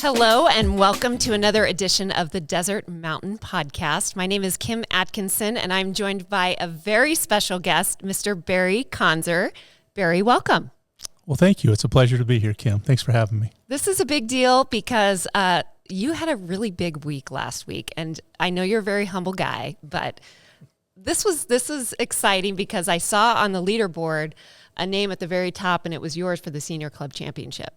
Hello and welcome to another edition of the Desert Mountain Podcast. My name is Kim Atkinson and I'm joined by a very special guest, Mr. Barry Conzer. Barry, welcome. Well, thank you. It's a pleasure to be here, Kim. Thanks for having me. This is a big deal because you had a really big week last week, and I know you're a very humble guy, but this is exciting because I saw on the leaderboard a name at the very top, and it was yours for the Senior Club Championship.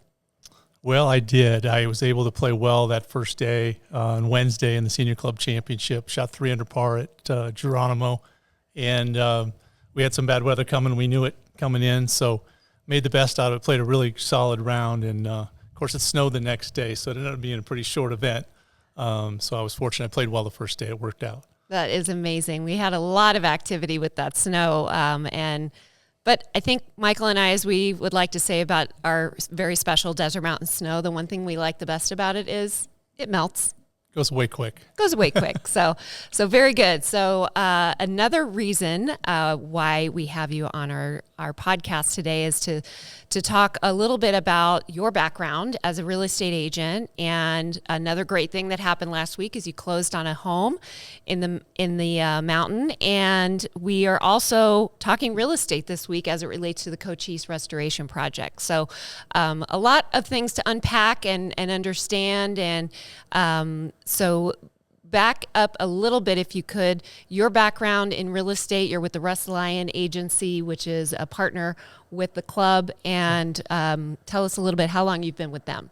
Well, I did. I was able to play well that first day on Wednesday in the Senior Club Championship. Shot 3 under par at Geronimo, and we had some bad weather coming. We knew it coming in, so made the best out of it. Played a really solid round, and of course, it snowed the next day, so it ended up being a pretty short event. So I was fortunate. I played well the first day. It worked out. That is amazing. We had a lot of activity with that snow, but I think Michael and I, as we would like to say about our very special Desert Mountain snow, the one thing we like the best about it is it melts. Goes away quick. So very good. So another reason why we have you on our podcast today is to talk a little bit about your background as a real estate agent. And another great thing that happened last week is you closed on a home in the mountain. And we are also talking real estate this week as it relates to the Cochise restoration project. So a lot of things to unpack and understand. And so back up a little bit, if you could, your background in real estate. You're with the Russ Lyon Agency, which is a partner with the club, and tell us a little bit how long you've been with them.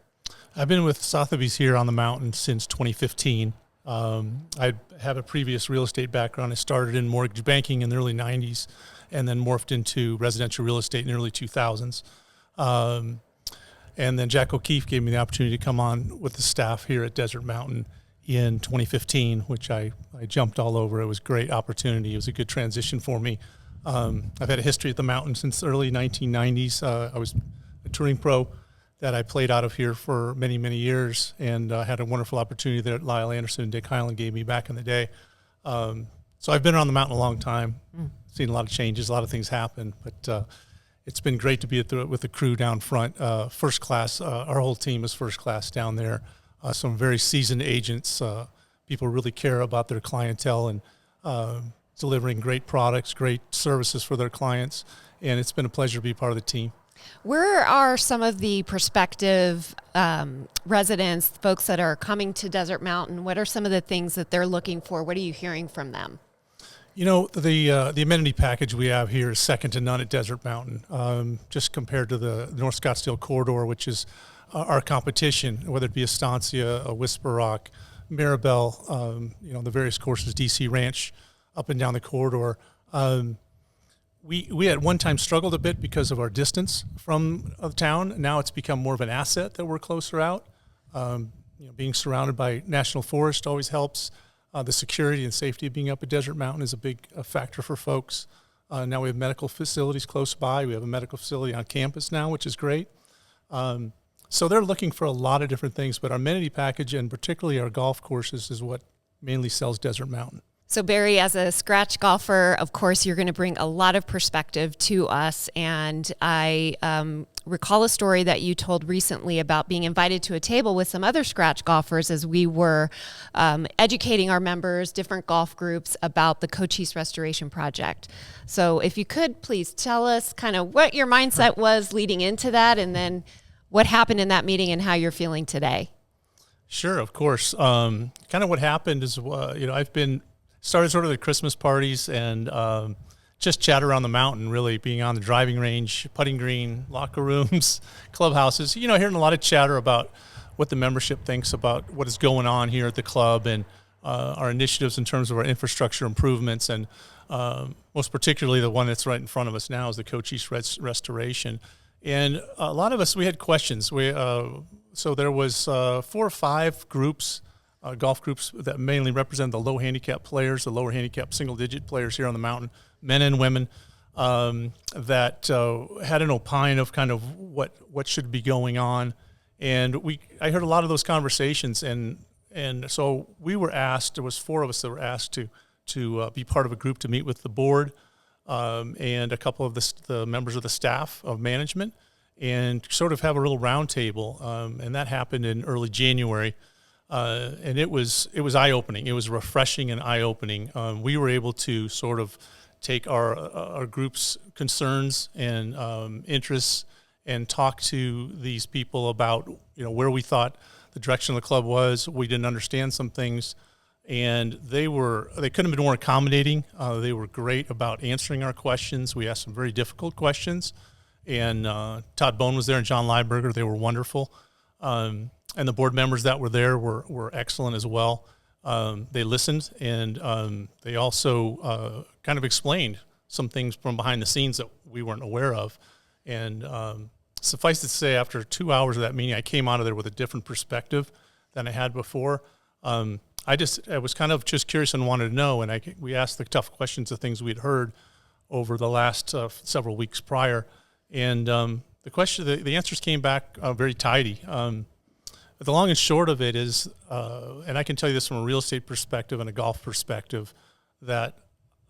I've been with Sotheby's here on the mountain since 2015. I have a previous real estate background. I started in mortgage banking in the early 90s and then morphed into residential real estate in the early 2000s. And then Jack O'Keefe gave me the opportunity to come on with the staff here at Desert Mountain in 2015, which I jumped all over. It was a great opportunity. It was a good transition for me. I've had a history at the mountain since the early 1990s. I was a touring pro that I played out of here for many, many years, and had a wonderful opportunity there at Lyle Anderson and Dick Highland gave me back in the day. So I've been around the mountain a long time, seen a lot of changes, a lot of things happen, but it's been great to be with the crew down front. First class, our whole team is first class down there. Some very seasoned agents. People really care about their clientele and delivering great products, great services for their clients. And it's been a pleasure to be part of the team. Where are some of the prospective residents, folks that are coming to Desert Mountain? What are some of the things that they're looking for? What are you hearing from them? You know, the amenity package we have here is second to none at Desert Mountain, just compared to the North Scottsdale corridor, which is our competition, whether it be Estancia, Whisper Rock, Maribel, the various courses, DC Ranch, up and down the corridor. We at one time struggled a bit because of our distance from the town. Now it's become more of an asset that we're closer out. Being surrounded by National Forest always helps. The security and safety of being up at Desert Mountain is a big factor for folks. Now we have medical facilities close by. We have a medical facility on campus now, which is great. So they're looking for a lot of different things, but our amenity package and particularly our golf courses is what mainly sells Desert Mountain. So Barry, as a scratch golfer, of course, you're going to bring a lot of perspective to us. And I recall a story that you told recently about being invited to a table with some other scratch golfers as we were educating our members, different golf groups, about the Cochise Restoration Project. So if you could please tell us kind of what your mindset was leading into that, and then what happened in that meeting and how you're feeling today. Sure, of course. Kind of what happened is, I've been started sort of the Christmas parties and just chat around the mountain, really being on the driving range, putting green, locker rooms, clubhouses, hearing a lot of chatter about what the membership thinks about what is going on here at the club and our initiatives in terms of our infrastructure improvements. And most particularly the one that's right in front of us now is the Cochise restoration. And a lot of us, we had questions. So there was 4 or 5 groups, golf groups that mainly represent the low handicap players, the lower handicap single-digit players here on the mountain, men and women, that had an opine of kind of what should be going on. And I heard a lot of those conversations, and so we were asked. There was 4 of us that were asked to be part of a group to meet with the board and a couple of the members of the staff of management, and sort of have a little round table. And that happened in early January. And it was eye-opening. It was refreshing and eye-opening. We were able to sort of take our group's concerns and interests and talk to these people about, where we thought the direction of the club was. We didn't understand some things, and they couldn't have been more accommodating. They were great about answering our questions. We asked some very difficult questions, and Todd Bone was there and John Lieberger. They were wonderful. And the board members that were there were excellent as well. They listened, and they also kind of explained some things from behind the scenes that we weren't aware of. And suffice it to say, after 2 hours of that meeting, I came out of there with a different perspective than I had before. I was kind of just curious and wanted to know, and we asked the tough questions of things we'd heard over the last several weeks prior. And the answers came back very tidy. But the long and short of it is, and I can tell you this from a real estate perspective and a golf perspective, that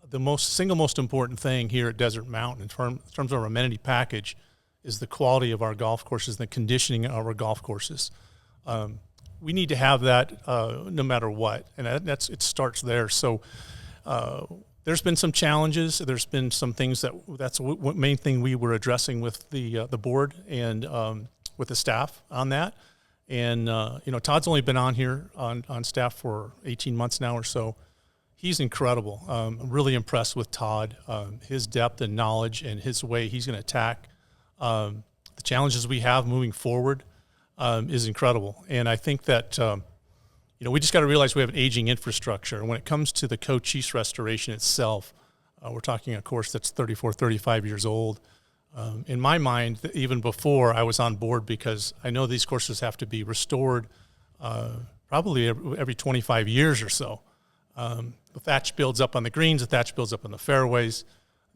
the single most important thing here at Desert Mountain in terms of our amenity package is the quality of our golf courses and the conditioning of our golf courses. We need to have that no matter what, and it starts there. So there's been some challenges. There's been some things that's the main thing we were addressing with the board and with the staff on that. And, Todd's only been on here on staff for 18 months now or so. He's incredible. I'm really impressed with Todd, his depth and knowledge and his way he's going to attack the challenges we have moving forward is incredible. And I think that, we just got to realize we have an aging infrastructure. And when it comes to the Cochise restoration itself, we're talking a course that's 34, 35 years old. In my mind, even before I was on board, because I know these courses have to be restored probably every 25 years or so. The thatch builds up on the greens, the thatch builds up on the fairways,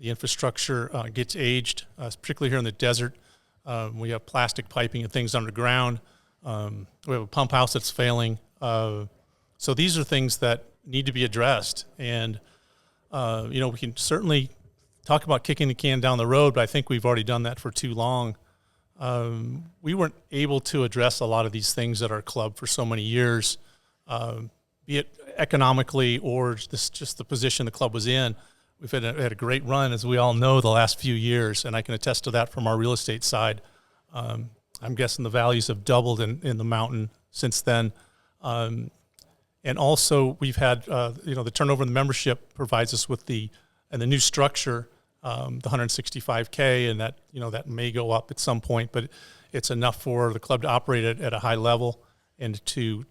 the infrastructure gets aged, particularly here in the desert. We have plastic piping and things underground. We have a pump house that's failing. So these are things that need to be addressed. And, we can certainly talk about kicking the can down the road, but I think we've already done that for too long. We weren't able to address a lot of these things at our club for so many years, be it economically or just the position the club was in. We've had a great run, as we all know, the last few years, and I can attest to that from our real estate side. I'm guessing the values have doubled in the mountain since then. And also we've had, the turnover in the membership provides us with the new structure, the 165K, and that may go up at some point, but it's enough for the club to operate at a high level and to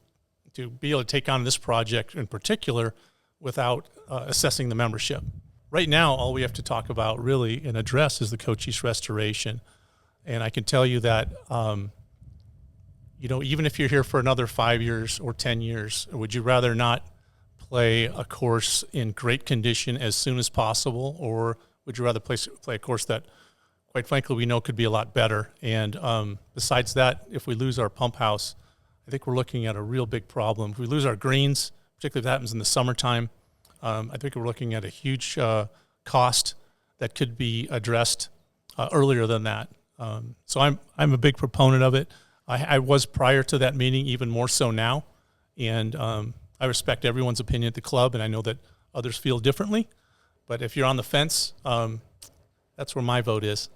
be able to take on this project in particular without assessing the membership. Right now, all we have to talk about really and address is the Cochise restoration. And I can tell you that, even if you're here for another 5 years or 10 years, would you rather not play a course in great condition as soon as possible, or would you rather play a course that, quite frankly, we know could be a lot better? And besides that, if we lose our pump house, I think we're looking at a real big problem. If we lose our greens, particularly if that happens in the summertime, I think we're looking at a huge cost that could be addressed earlier than that. So I'm a big proponent of it. I was prior to that meeting, even more so now. And I respect everyone's opinion at the club, and I know that others feel differently. But if you're on the fence, that's where my vote is,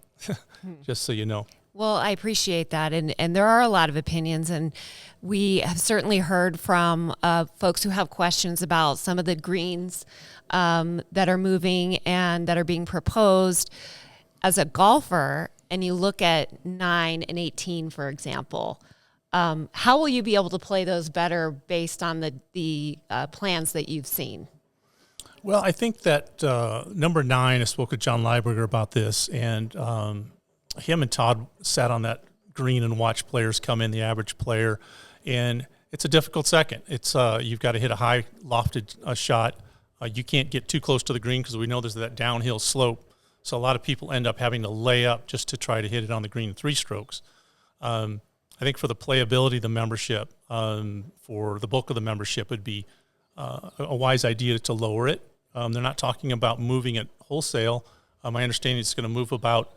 just so you know. Well, I appreciate that. And there are a lot of opinions, and we have certainly heard from folks who have questions about some of the greens that are moving and that are being proposed. As a golfer, and you look at 9 and 18, for example, how will you be able to play those better based on the plans that you've seen? Well, I think that number 9, I spoke with John Lieberger about this, and him and Todd sat on that green and watched players come in, the average player, and it's a difficult second. It's you've got to hit a high lofted shot. You can't get too close to the green because we know there's that downhill slope. So a lot of people end up having to lay up just to try to hit it on the green in 3 strokes. I think for the playability of the membership, for the bulk of the membership, would be a wise idea to lower it. They're not talking about moving it wholesale. My understanding is it's going to move about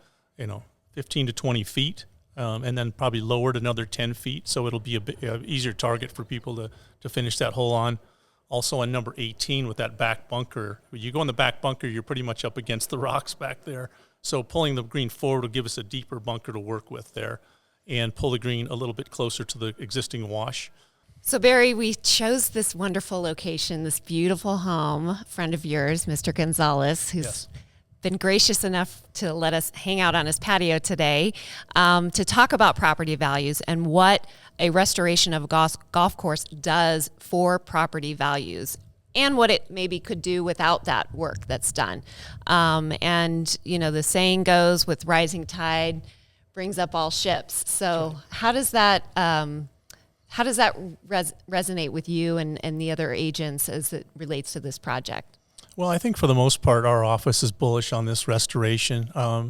15 to 20 feet and then probably lowered another 10 feet, so it'll be a easier target for people to finish that hole on. Also on number 18 with that back bunker, when you go in the back bunker, you're pretty much up against the rocks back there. So pulling the green forward will give us a deeper bunker to work with there and pull the green a little bit closer to the existing wash. So Barry, we chose this wonderful location, this beautiful home, friend of yours, Mr. Gonzalez, who's been gracious enough to let us hang out on his patio today, to talk about property values and what a restoration of a golf course does for property values and what it maybe could do without that work that's done. And, you know, the saying goes, with rising tide brings up all ships. So how does that resonate with you and the other agents as it relates to this project? Well, I think for the most part, our office is bullish on this restoration.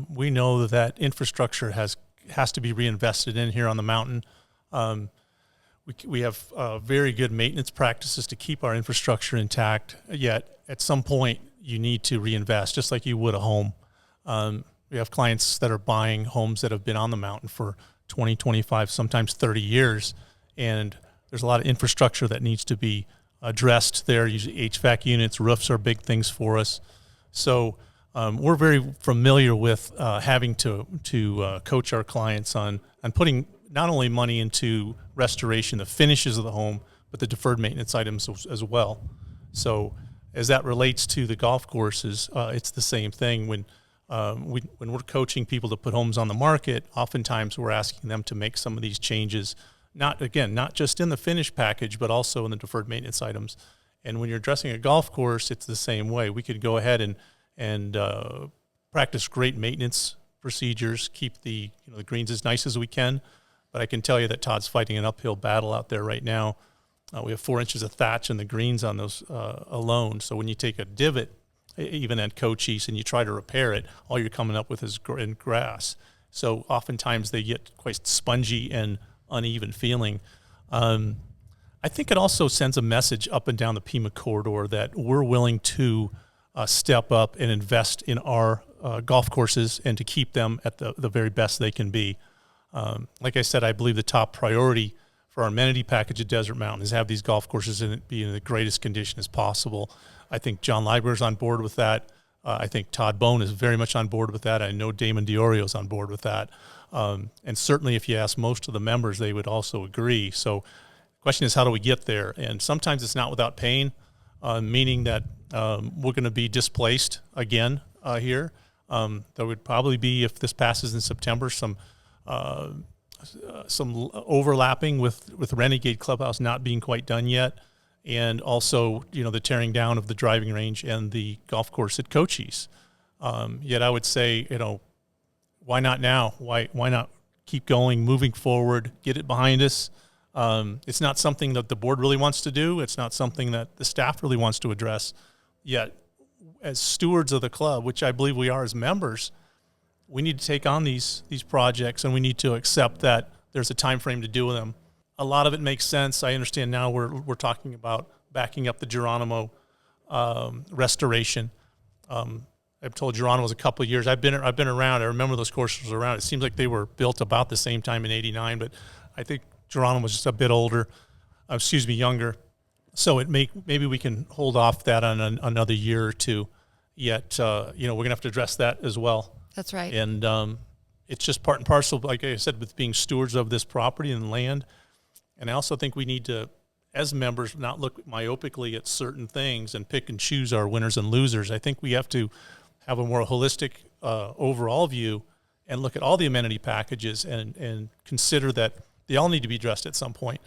We know that infrastructure has to be reinvested in here on the mountain. We have very good maintenance practices to keep our infrastructure intact, yet at some point you need to reinvest, just like you would a home. We have clients that are buying homes that have been on the mountain for 20, 25, sometimes 30 years, and there's a lot of infrastructure that needs to be addressed there. Usually HVAC units, roofs are big things for us. So we're very familiar with having to coach our clients on putting not only money into restoration, the finishes of the home, but the deferred maintenance items as well. So as that relates to the golf courses, it's the same thing. When we're coaching people to put homes on the market, oftentimes we're asking them to make some of these changes, not just in the finish package, but also in the deferred maintenance items. And when you're addressing a golf course, it's the same way. We could go ahead and practice great maintenance procedures, keep the greens as nice as we can. But I can tell you that Todd's fighting an uphill battle out there right now. We have 4 inches of thatch in the greens on those alone. So when you take a divot, even at Cochise, and you try to repair it, all you're coming up with is grass. So oftentimes they get quite spongy and uneven feeling. I think it also sends a message up and down the Pima corridor that we're willing to step up and invest in our golf courses and to keep them at the very best they can be. Like I said, I believe the top priority for our amenity package at Desert Mountain is have these golf courses be in the greatest condition as possible. I think John Lieber's on board with that. I think Todd Bone is very much on board with that. I know Damon Diorio is on board with that. And certainly if you ask most of the members, they would also agree. So the question is, how do we get there? And sometimes it's not without pain, meaning that we're going to be displaced again here. There would probably be, if this passes in September, some overlapping with Renegade Clubhouse not being quite done yet, and also the tearing down of the driving range and the golf course at Cochise. Yet I would say, why not now? Why not keep going, moving forward, get it behind us? It's not something that the board really wants to do. It's not something that the staff really wants to address. Yet, as stewards of the club, which I believe we are as members, we need to take on these projects, and we need to accept that there's a time frame to do them. A lot of it makes sense. I understand now we're talking about backing up the Geronimo restoration. I've told Geronimo's a couple of years. I've been around. I remember those courses around. It seems like they were built about the same time in '89, but I think Geronimo was just a bit younger. So maybe we can hold off that on another year or two. Yet, we're going to have to address that as well. That's right. And it's just part and parcel, like I said, with being stewards of this property and land. And I also think we need to, as members, not look myopically at certain things and pick and choose our winners and losers. I think we have to have a more holistic overall view and look at all the amenity packages and consider that they all need to be addressed at some point.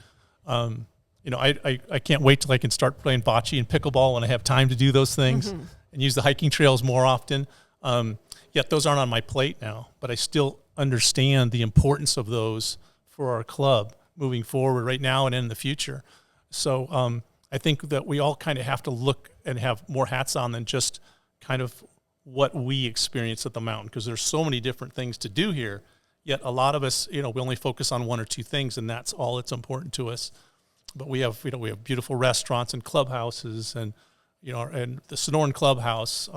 I can't wait till I can start playing bocce and pickleball when I have time to do those things and use the hiking trails more often. Yet those aren't on my plate now, but I still understand the importance of those for our club moving forward right now and in the future. So I think that we all kind of have to look and have more hats on than just kind of what we experience at the mountain, because there's so many different things to do here. Yet a lot of us, we only focus on one or two things, and that's all that's important to us. But we have beautiful restaurants and clubhouses, and and the Sonoran Clubhouse,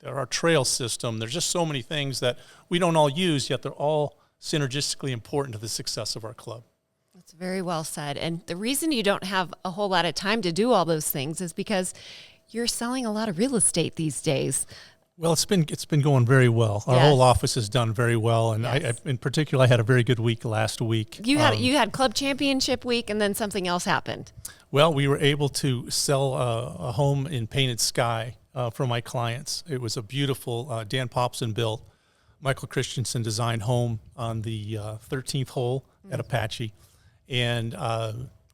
our trail system. There's just so many things that we don't all use, yet they're all synergistically important to the success of our club. That's very well said. And the reason you don't have a whole lot of time to do all those things is because you're selling a lot of real estate these days. Well, it's been going very well. Our whole office has done very well, and I in particular, I had a very good week last week. You had club championship week, and then something else happened. Well, we were able to sell a home in Painted Sky for my clients. It was a beautiful Dan Popson built, Michael Christensen designed home on the 13th hole at Apache, and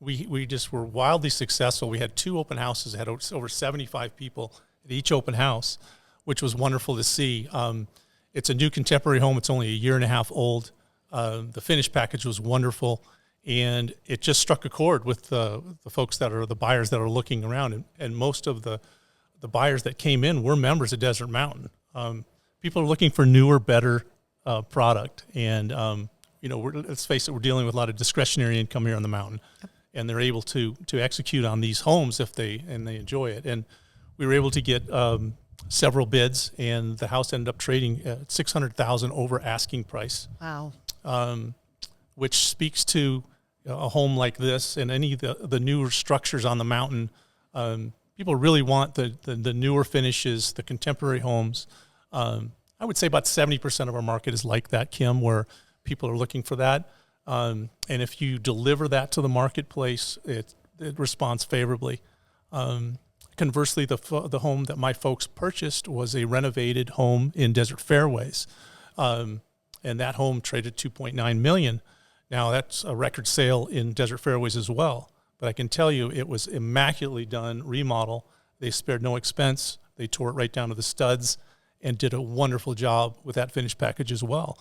we just were wildly successful. We had 2 open houses, had over 75 people at each open house, which was wonderful to see. It's a new contemporary home. It's only a year and a half old. The finish package was wonderful, and it just struck a chord with the folks that are the buyers that are looking around. And most of the buyers that came in were members of Desert Mountain. People are looking for newer, better product. And, let's face it, we're dealing with a lot of discretionary income here on the mountain. And they're able to execute on these homes if they enjoy it. And we were able to get several bids, and the house ended up trading at $600,000 over asking price. Wow. Which speaks to a home like this and any of the newer structures on the mountain. People really want the newer finishes, the contemporary homes. I would say about 70% of our market is like that, Kim, where people are looking for that. And if you deliver that to the marketplace, it responds favorably. Conversely, the home that my folks purchased was a renovated home in Desert Fairways, and that home traded $2.9 million. Now that's a record sale in Desert Fairways as well. But I can tell you, it was immaculately done remodel. They spared no expense. They tore it right down to the studs, and did a wonderful job with that finished package as well.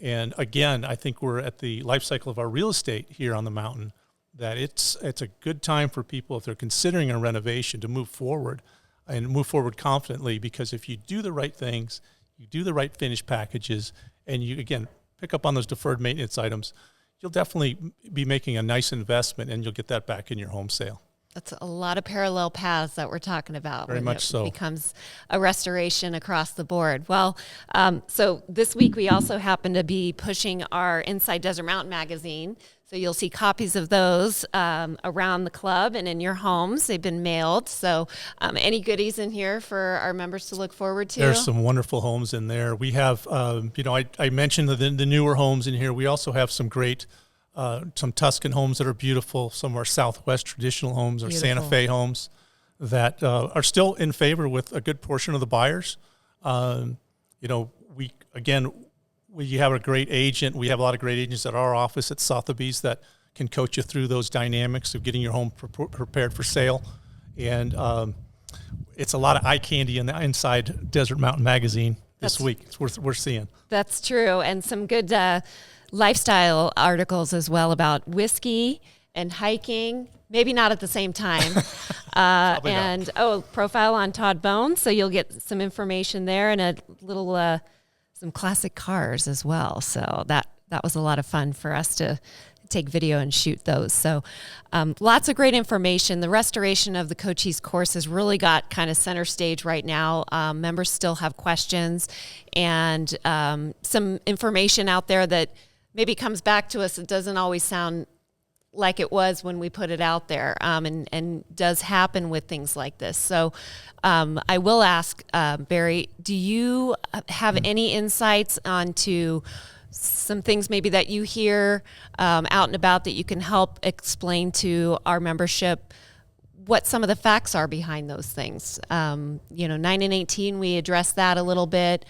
And again, I think we're at the life cycle of our real estate here on the mountain, that it's a good time for people, if they're considering a renovation, to move forward and move forward confidently, because if you do the right things, you do the right finished packages, and you, again, pick up on those deferred maintenance items, you'll definitely be making a nice investment, and you'll get that back in your home sale. That's a lot of parallel paths that we're talking about. Very much so. It becomes a restoration across the board. Well, so this week we also happen to be pushing our Inside Desert Mountain magazine. So you'll see copies of those around the club and in your homes. They've been mailed. So any goodies in here for our members to look forward to? There's some wonderful homes in there. We have, I mentioned the newer homes in here. We also have some great some Tuscan homes that are beautiful, some of our Southwest traditional homes, or Santa Fe homes that are still in favor with a good portion of the buyers. We have a great agent. We have a lot of great agents at our office at Sotheby's that can coach you through those dynamics of getting your home prepared for sale. And it's a lot of eye candy in the Inside Desert Mountain magazine this week. It's we're seeing. That's true. And some good lifestyle articles as well about whiskey and hiking, maybe not at the same time. Profile on Todd Bones, so you'll get some information there, and a little some classic cars as well. So that was a lot of fun for us to take video and shoot those. So lots of great information. The restoration of the Cochise course has really got kind of center stage right now. Members still have questions, and some information out there that maybe comes back to us. It doesn't always sound like it was when we put it out there, and does happen with things like this. So I will ask, Barry, do you have any insights onto some things maybe that you hear out and about that you can help explain to our membership what some of the facts are behind those things? 9 and 18, we addressed that a little bit.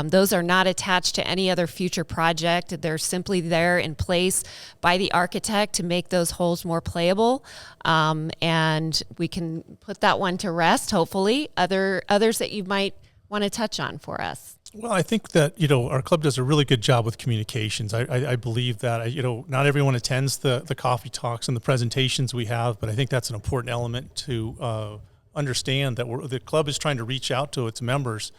Those are not attached to any other future project. They're simply there in place by the architect to make those holes more playable. And we can put that one to rest, hopefully. Others that you might want to touch on for us. Well, I think that, our club does a really good job with communications. I believe that, not everyone attends the coffee talks and the presentations we have, but I think that's an important element to understand that the club is trying to reach out to its members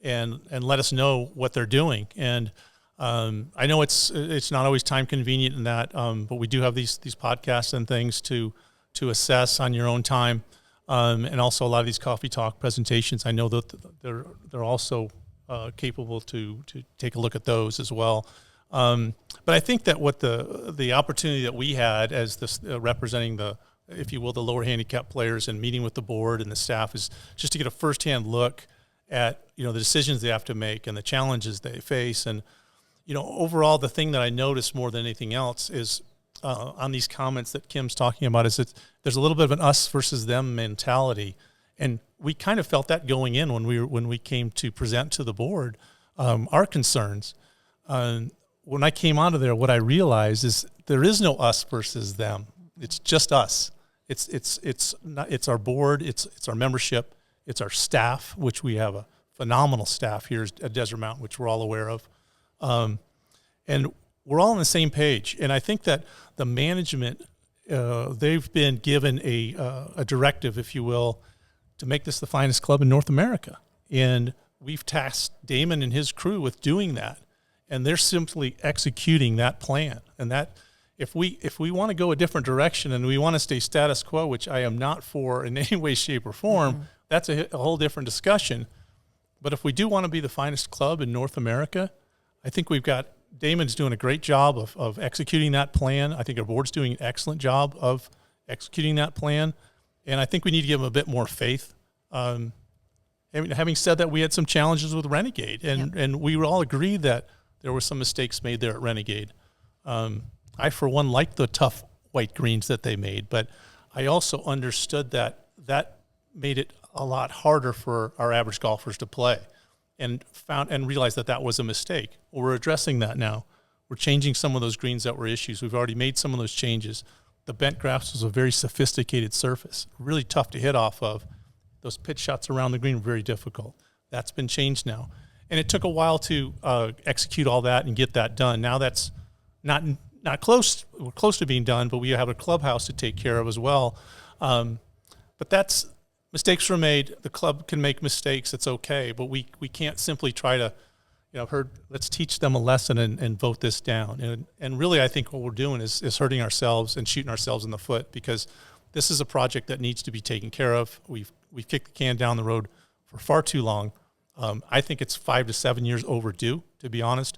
and let us know what they're doing. And I know it's not always time convenient in that, but we do have these podcasts and things to assess on your own time. And also a lot of these coffee talk presentations, I know that they're also capable to take a look at those as well. But I think that what the opportunity that we had as this representing the, if you will, the lower handicap players and meeting with the board and the staff is just to get a firsthand look at, the decisions they have to make and the challenges they face. And, overall, the thing that I noticed more than anything else is on these comments that Kim's talking about is that there's a little bit of an us versus them mentality. And we kind of felt that going in when we came to present to the board our concerns. When I came out of there, what I realized is there is no us versus them. It's just us. It's our board. It's our membership. It's our staff, which we have a phenomenal staff here at Desert Mountain, which we're all aware of, and we're all on the same page. And I think that the management, they've been given a directive, if you will, to make this the finest club in North America. And we've tasked Damon and his crew with doing that. And they're simply executing that plan. And that if we want to go a different direction and we want to stay status quo, which I am not for in any way, shape, or form, that's a whole different discussion. But if we do want to be the finest club in North America, I think Damon's doing a great job of executing that plan. I think our board's doing an excellent job of executing that plan. And I think we need to give them a bit more faith. Having said that, we had some challenges with Renegade, and we all agreed that there were some mistakes made there at Renegade. I, for one, liked the tough white greens that they made, but I also understood that made it a lot harder for our average golfers to play, and realized that was a mistake. Well, we're addressing that now. We're changing some of those greens that were issues. We've already made some of those changes. The bent grass was a very sophisticated surface, really tough to hit off of. Those pitch shots around the green were very difficult. That's been changed now. And it took a while to execute all that and get that done. Now that's not close. We're close to being done, but we have a clubhouse to take care of as well. But mistakes were made. The club can make mistakes. It's okay. But we can't simply try to, let's teach them a lesson and vote this down. And really, I think what we're doing is hurting ourselves and shooting ourselves in the foot, because this is a project that needs to be taken care of. We've kicked the can down the road for far too long. I think it's 5 to 7 years overdue, to be honest.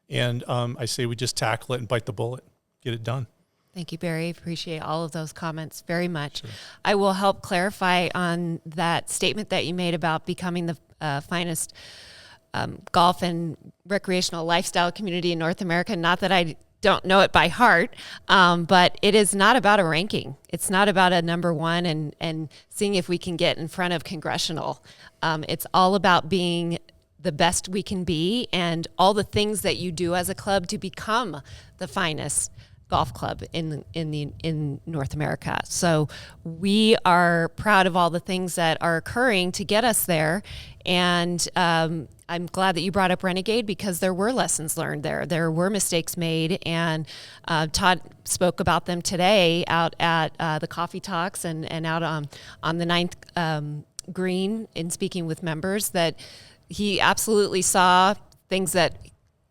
And I say we just tackle it and bite the bullet, get it done. Thank you, Barry. Appreciate all of those comments very much. Sure. I will help clarify on that statement that you made about becoming the finest golf and recreational lifestyle community in North America. Not that I don't know it by heart, but it is not about a ranking. It's not about a number one and seeing if we can get in front of congressional. It's all about being the best we can be, and all the things that you do as a club to become the finest golf club in North America. So we are proud of all the things that are occurring to get us there. And I'm glad that you brought up Renegade, because there were lessons learned there. There were mistakes made, and Todd spoke about them today out at the coffee talks and out on the 9th green in speaking with members, that he absolutely saw things that,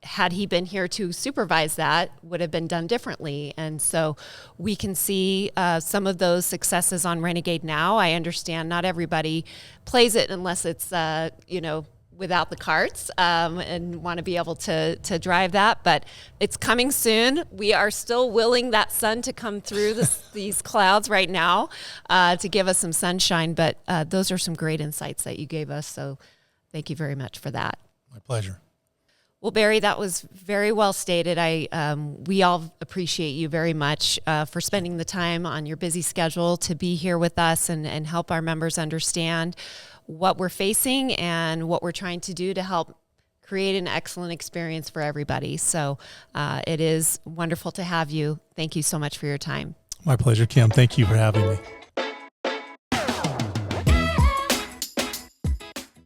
had he been here to supervise that, would have been done differently. And so we can see some of those successes on Renegade now. I understand not everybody plays it unless it's, without the carts and want to be able to drive that. But it's coming soon. We are still willing that sun to come through these clouds right now to give us some sunshine. But those are some great insights that you gave us. So thank you very much for that. My pleasure. Well, Barry, that was very well stated. We all appreciate you very much for spending the time on your busy schedule to be here with us and help our members understand what we're facing and what we're trying to do to help create an excellent experience for everybody. So it is wonderful to have you. Thank you so much for your time. My pleasure, Kim. Thank you for having me.